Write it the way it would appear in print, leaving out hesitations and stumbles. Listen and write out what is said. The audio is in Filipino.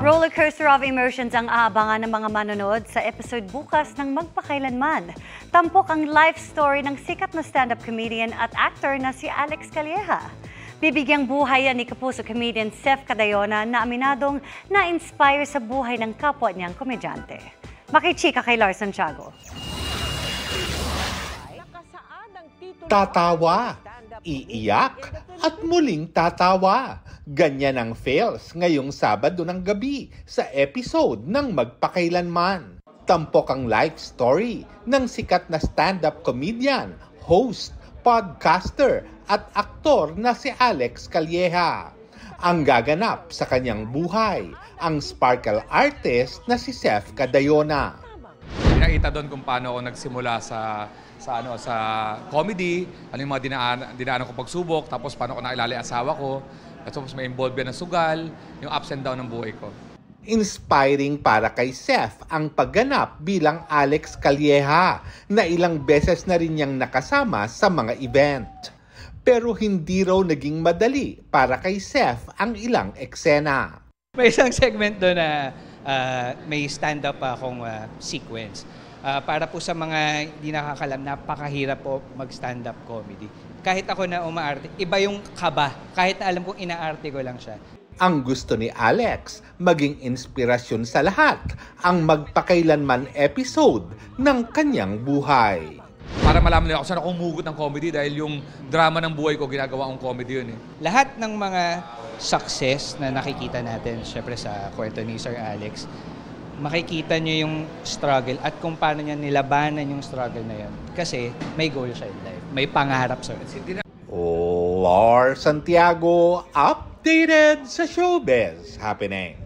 Rollercoaster of emotions ang aabangan ng mga manonood sa episode bukas ng Magpakailanman. Tampok ang life story ng sikat na stand-up comedian at actor na si Alex Calleja. Bibigyang buhay yan ni kapuso comedian Seth Cadayona na aminadong na-inspire sa buhay ng kapwa niyang komedyante. Makichika kay Lars Santiago. Tatawa, iiyak, at muling tatawa. Ganyan ang fails ngayong Sabado ng gabi sa episode ng Magpakailanman. Tampok ang life story ng sikat na stand-up comedian, host, podcaster at aktor na si Alex Calleja. Ang gaganap sa kanyang buhay, ang sparkle artist na si Seth Cadayona. Nakita doon kung paano ako nagsimula sa comedy, ano yung mga dinaanan ko pagsubok, tapos paano ko nakilala yung asawa ko, at tapos may involved ng sugal, yung ups and down ng buhay ko. Inspiring para kay Seth ang pagganap bilang Alex Calleja na ilang beses na rin niyang nakasama sa mga event. Pero hindi raw naging madali para kay Seth ang ilang eksena. May isang segment doon na may stand-up akong sequence. Para po sa mga hindi nakakalam, napakahirap po mag-stand-up comedy. Kahit ako na umaarte, iba yung kaba. Kahit na alam kong inaarte ko lang siya. Ang gusto ni Alex, maging inspirasyon sa lahat ang Magpakailanman episode ng kanyang buhay. Para malaman nila ako saan ako umugot ng comedy dahil yung drama ng buhay ko, ginagawa akong comedy yun eh. Lahat ng mga success na nakikita natin, syempre sa kwento ni Sir Alex, makikita nyo yung struggle at kung paano niya nilabanan yung struggle na yun. Kasi may goal siya in life. May pangarap siya. Lars Santiago, updated sa showbiz happening.